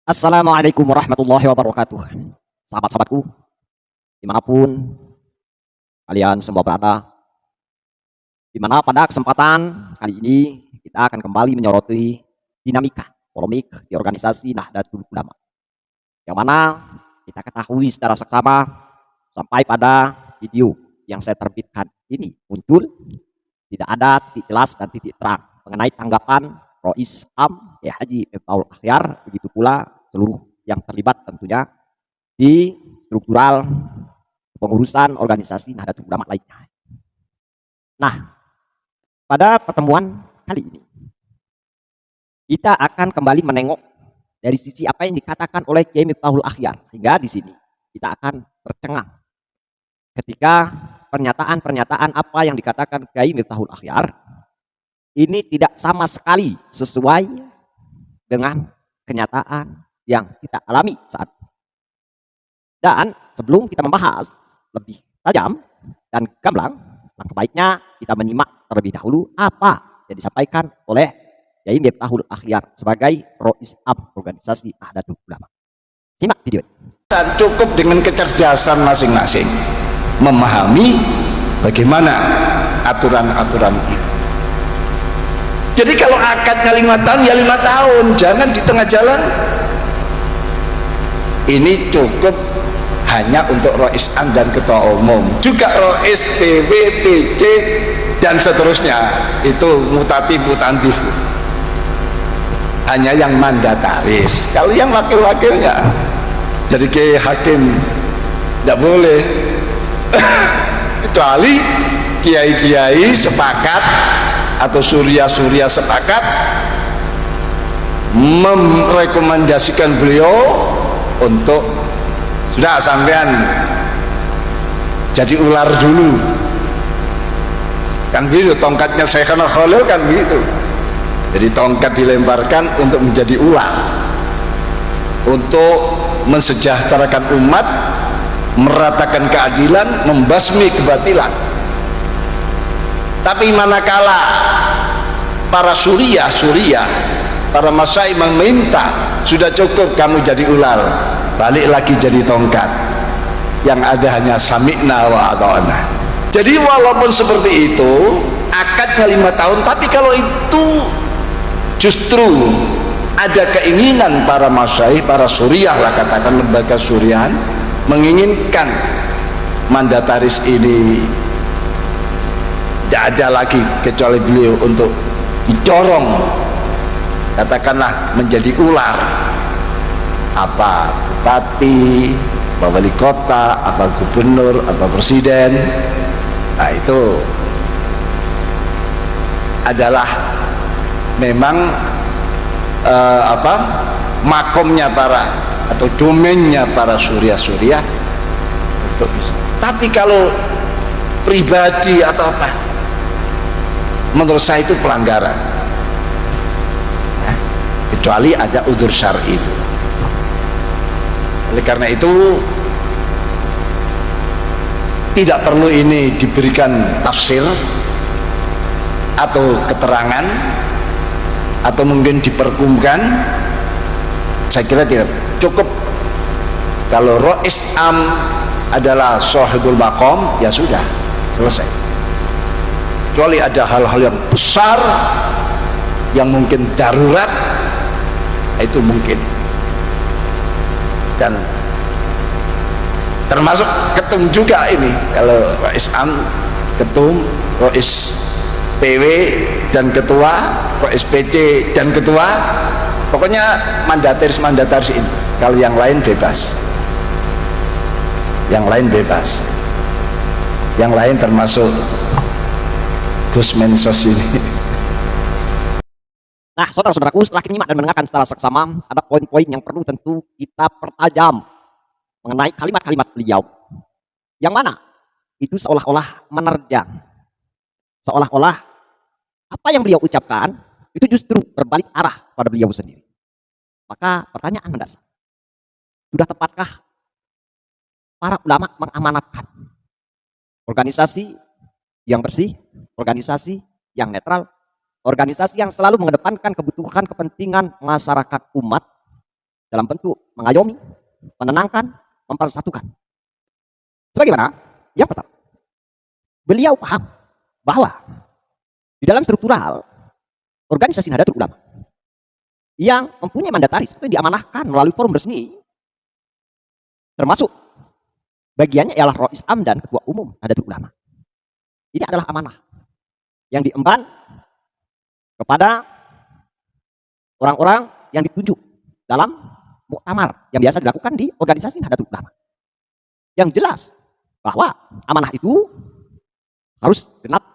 Assalamualaikum warahmatullahi wabarakatuh. Sahabat-sahabatku, dimanapun kalian semua berada, dimana pada kesempatan kali ini kita akan kembali menyoroti dinamika polemik di organisasi Nahdlatul Ulama, yang mana kita ketahui secara seksama sampai pada video yang saya terbitkan ini muncul tidak ada titik jelas dan titik terang mengenai tanggapan Rois Am Haji Miftahul Akhyar, begitu pula seluruh yang terlibat tentunya di struktural pengurusan organisasi Nahdlatul Ulama lainnya. Nah, pada pertemuan kali ini kita akan kembali menengok dari sisi apa yang dikatakan oleh Kiai Miftahul Akhyar, hingga di sini kita akan tercengang ketika pernyataan-pernyataan apa yang dikatakan Kiai Miftahul Akhyar ini tidak sama sekali sesuai dengan kenyataan yang kita alami saat ini. Dan sebelum kita membahas lebih tajam dan gamblang, langkah baiknya kita menyimak terlebih dahulu apa yang disampaikan oleh Kiai Miftahul Akhyar sebagai Rois Am organisasi Nahdlatul Ulama. Simak video ini. Cukup dengan kecerdasan masing-masing memahami bagaimana aturan-aturan itu. Jadi kalau akadnya 5 tahun ya 5 tahun, jangan di tengah jalan. Ini cukup hanya untuk Rois Am dan Ketua Umum, juga Rois PW, PC dan seterusnya, itu mutatif, hanya yang mandataris. Kalau yang wakil-wakilnya jadi kayak hakim tidak boleh kecuali kiai-kiai sepakat atau surya-surya sepakat merekomendasikan beliau untuk sudah sampean jadi ular dulu, kan begitu tongkatnya Syekhana Khalil, kan begitu. Jadi tongkat dilemparkan untuk menjadi ular, untuk mensejahterakan umat, meratakan keadilan, membasmi kebatilan. Tapi manakala para surya, para masyai meminta, sudah cukup kamu jadi ular, balik lagi jadi tongkat, yang ada hanya sami'na wa ata'na. Jadi walaupun seperti itu akadnya 5 tahun, tapi kalau itu justru ada keinginan para masyai, para suriah lah, katakan lembaga surian menginginkan mandataris ini tidak ada lagi kecuali beliau untuk didorong, katakanlah menjadi ular, apa bupati, apa wali kota, apa gubernur, apa presiden. Nah itu adalah memang makomnya para atau domainnya para surya untuk bisa. Tapi kalau pribadi atau apa, menurut saya itu pelanggaran, kecuali ada udzur syar'i itu. Oleh karena itu tidak perlu ini diberikan tafsir atau keterangan atau mungkin diperkumkan. Saya kira tidak cukup. Kalau Rois Am adalah sahibul maqam, ya sudah selesai. Kecuali ada hal-hal yang besar yang mungkin darurat, itu mungkin, dan termasuk ketum juga ini. Kalau Rois Am ketum, Rois PW dan ketua, Rois PC dan ketua, pokoknya mandataris ini. Kalau yang lain bebas, yang lain bebas, yang lain termasuk Gus Mensos ini. Nah, saudara-saudaraku, setelah menyimak dan mendengarkan secara seksama, ada poin-poin yang perlu tentu kita pertajam mengenai kalimat-kalimat beliau, yang mana itu seolah-olah menerjang, seolah-olah apa yang beliau ucapkan itu justru berbalik arah pada beliau sendiri. Maka pertanyaan mendasar, sudah tepatkah para ulama mengamanatkan organisasi yang bersih, organisasi yang netral, organisasi yang selalu mengedepankan kebutuhan kepentingan masyarakat umat dalam bentuk mengayomi, menenangkan, mempersatukan. Sebagaimana yang pertama, beliau paham bahwa di dalam struktural organisasi Nahdlatul Ulama yang mempunyai mandataris itu diamanahkan melalui forum resmi, termasuk bagiannya ialah Rois Am dan Ketua Umum Nahdlatul Ulama. Ini adalah amanah yang diemban kepada orang-orang yang ditunjuk dalam muktamar yang biasa dilakukan di organisasi Nahdlatul Ulama. Yang jelas bahwa amanah itu harus genap,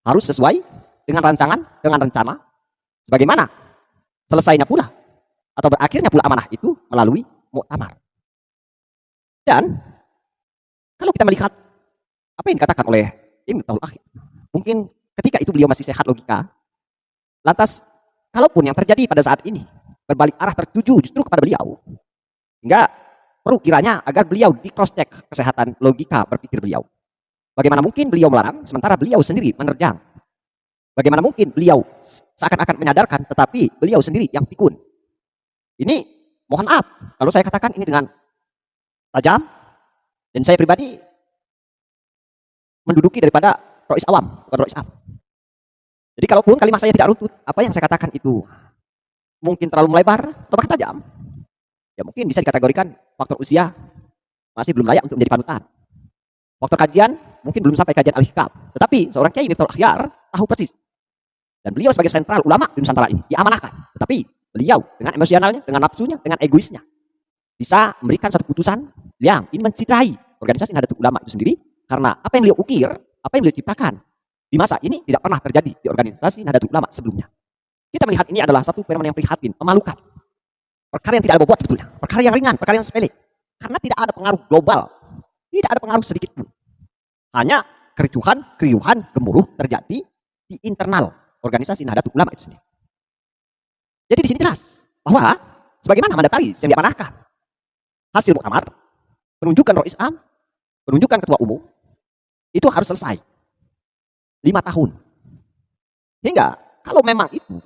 harus sesuai dengan rancangan, dengan rencana, sebagaimana selesainya pula atau berakhirnya pula amanah itu melalui muktamar. Dan kalau kita melihat apa yang dikatakan oleh Ibnu Miftahul Akhir, mungkin ketika itu beliau masih sehat logika, lantas kalaupun yang terjadi pada saat ini berbalik arah tertuju justru kepada beliau, hingga perlu kiranya agar beliau di cross check kesehatan logika berpikir beliau. Bagaimana mungkin beliau melarang sementara beliau sendiri menerjang? Bagaimana mungkin beliau seakan-akan menyadarkan tetapi beliau sendiri yang pikun? Ini mohon maaf kalau saya katakan ini dengan tajam, dan saya pribadi menduduki daripada Rois Awam, bukan Rois Am. Jadi kalaupun kalimat saya tidak runtut, apa yang saya katakan itu mungkin terlalu melebar atau bahkan tajam, ya mungkin bisa dikategorikan faktor usia masih belum layak untuk menjadi panutan. Faktor kajian mungkin belum sampai kajian al-hikam, tetapi seorang Kiai Miftahul Akhyar tahu persis. Dan beliau sebagai sentral ulama di Nusantara ini diamanahkan, tetapi beliau dengan emosionalnya, dengan nafsunya, dengan egoisnya bisa memberikan satu putusan yang ini mencitrai organisasi Nahdlatul Ulama itu sendiri, karena apa yang beliau ukir, apa yang beliau ciptakan di masa ini tidak pernah terjadi di organisasi Nahdlatul Ulama sebelumnya. Kita melihat ini adalah satu fenomena yang prihatin, memalukan. Perkara yang tidak ada bobot sebetulnya, perkara yang ringan, perkara yang sepele. Karena tidak ada pengaruh global, tidak ada pengaruh sedikit pun. Hanya kericuhan, keriuhan, gemuruh terjadi di internal organisasi Nahdlatul Ulama itu sendiri. Jadi di sini jelas bahwa sebagaimana mandataris yang diamanahkan, hasil muktamar, penunjukan Rois Am, penunjukan Ketua Umum, itu harus selesai 5 tahun. Hingga kalau memang itu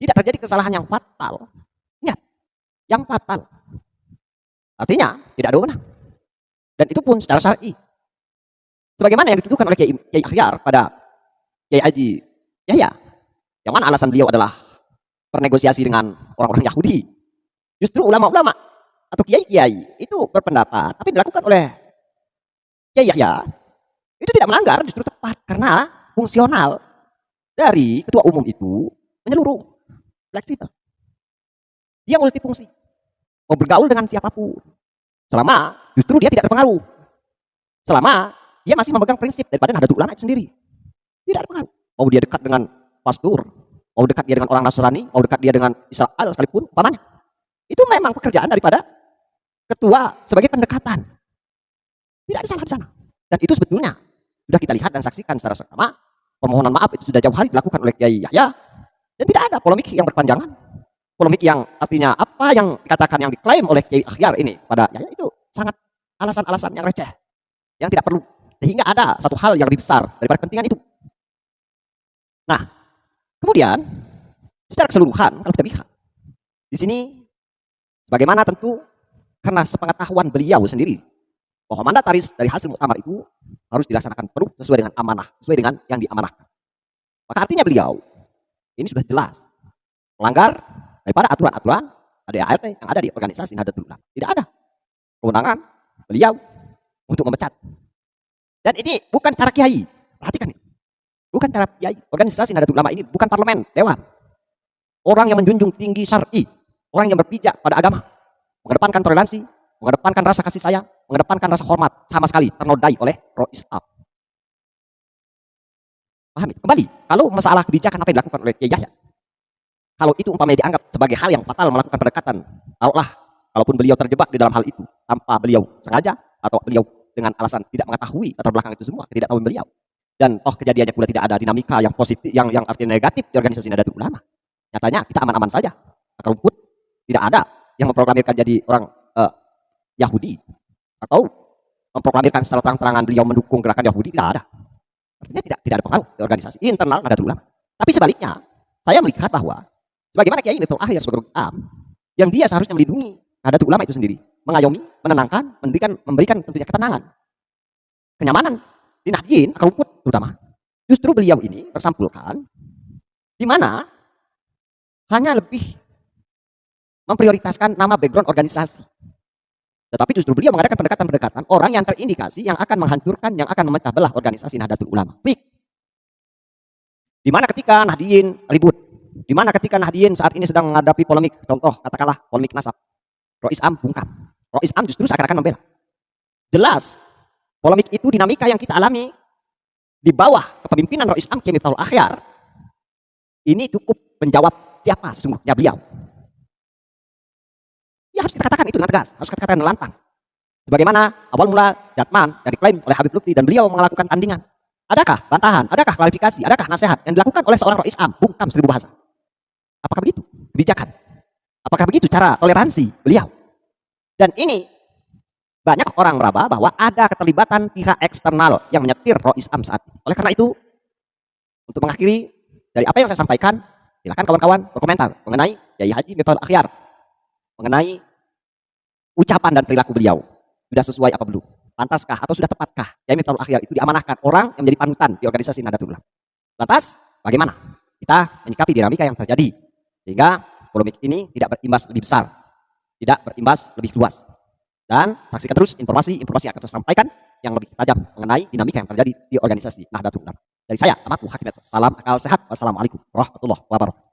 tidak terjadi kesalahan yang fatal, ingat, yang fatal, artinya tidak ada wewenang. Dan itu pun secara syar'i. Sebagaimana yang dituduhkan oleh Kiai Akhyar pada Kiai Haji Yahya, yang mana alasan beliau adalah bernegosiasi dengan orang-orang Yahudi. Justru ulama-ulama atau kiai-kiai itu berpendapat apa yang dilakukan oleh Kiai Yahya itu tidak melanggar, justru tepat, karena fungsional dari ketua umum itu menyeluruh, fleksibel. Dia multifungsi, mau bergaul dengan siapapun, selama justru dia tidak terpengaruh, selama dia masih memegang prinsip daripada Nahdlatul Ulama itu sendiri, tidak terpengaruh. Mau dia dekat dengan pastor, mau dekat dia dengan orang Nasrani, mau dekat dia dengan Israel sekalipun, umpamanya, itu memang pekerjaan daripada ketua sebagai pendekatan. Tidak ada salah di sana. Dan itu sebetulnya sudah kita lihat dan saksikan secara seksama. Permohonan maaf itu sudah jauh hari dilakukan oleh Kiai Yahya, dan tidak ada polemik yang berpanjangan. Polemik yang artinya apa yang dikatakan, yang diklaim oleh Kiai Akhyar ini pada Yahya itu sangat alasan-alasan yang receh, yang tidak perlu, sehingga ada satu hal yang lebih besar daripada kepentingan itu. Nah, kemudian secara keseluruhan kalau kita lihat di sini, bagaimana tentu karena sepengetahuan beliau sendiri bahwa mandataris dari hasil muktamar itu harus dilaksanakan penuh sesuai dengan amanah, sesuai dengan yang diamanahkan. Maka artinya beliau ini sudah jelas melanggar daripada aturan-aturan ADART yang ada di organisasi Nahdlatul Ulama. Tidak ada kewenangan beliau untuk memecat. Dan ini bukan cara kiai. Perhatikan ini. Bukan cara kiai. Organisasi Nahdlatul Ulama ini bukan parlemen, dewan. Orang yang menjunjung tinggi syar'i, orang yang berpijak pada agama, mengedepankan toleransi, mengedepankan rasa kasih sayang, mengedepankan rasa hormat, sama sekali ternodai oleh Rois Am. Pahami? Kembali, kalau masalah kebijakan apa yang dilakukan oleh Kiai Yahya, kalau itu umpamanya dianggap sebagai hal yang fatal melakukan pendekatan, taruhlah, kalaupun beliau terjebak di dalam hal itu, tanpa beliau sengaja, atau beliau dengan alasan tidak mengetahui latar belakang itu semua, ketidaktahuan beliau, dan toh kejadiannya pula tidak ada dinamika yang positif, yang artinya negatif di organisasi Nahdlatul Ulama. Nyatanya kita aman-aman saja, akar rumput, tidak ada yang memproklamirkan jadi orang Yahudi, atau memproklamirkan secara terang-terangan beliau mendukung gerakan Yahudi, tidak ada. Artinya tidak ada pengaruh di organisasi internal Nahdlatul Ulama. Tapi sebaliknya, saya melihat bahwa sebagaimana Kiai Miftahul Akhir sebagai Am, dia yang dia seharusnya melindungi Nahdlatul Ulama itu sendiri, mengayomi, menenangkan, memberikan tentunya ketenangan, kenyamanan di Nahdien, akar rumput terutama. Justru beliau ini tersampulkan di mana hanya lebih memprioritaskan nama background organisasi. Tetapi justru beliau mengadakan pendekatan-pendekatan orang yang terindikasi yang akan menghancurkan, yang akan memecah belah organisasi Nahdlatul Ulama. Baik. Di mana ketika Nahdien ribut, di mana ketika Nahdien saat ini sedang menghadapi polemik, contoh katakanlah polemik nasab, Rois Am bungkam. Rois Am justru seakan-akan membela. Jelas, polemik itu dinamika yang kita alami di bawah kepemimpinan Rois Am Kiai Miftahul Akhyar ini cukup menjawab siapa sesungguhnya beliau. Ya harus kita katakan itu dengan tegas, harus kita katakan dengan lantang. Sebagaimana awal mula Jatman yang diklaim oleh Habib Lutfi dan beliau melakukan tandingan. Adakah bantahan, adakah klarifikasi, adakah nasihat yang dilakukan oleh seorang Rois Am bungkam 1000 bahasa? Apakah begitu kebijakan? Apakah begitu cara toleransi beliau? Dan ini banyak orang meraba bahwa ada keterlibatan pihak eksternal yang menyetir Rois Am saat ini. Oleh karena itu, untuk mengakhiri dari apa yang saya sampaikan, silakan kawan-kawan berkomentar mengenai Kiai Haji Miftahul Akhyar, mengenai ucapan dan perilaku beliau. Sudah sesuai apa belum? Pantaskah atau sudah tepatkah Kiai Miftahul Akhyar itu diamanahkan orang yang menjadi panutan di organisasi Nahdlatul Ulama? Lantas, bagaimana kita menyikapi dinamika yang terjadi sehingga polemik ini tidak berimbas lebih besar, tidak berimbas lebih luas? Dan saksikan terus informasi-informasi yang akan saya sampaikan yang lebih tajam mengenai dinamika yang terjadi di organisasi Nahdlatul Ulama. Dari saya, Ahmad Hakim. Salam akal sehat. Wassalamualaikum warahmatullahi wabarakatuh.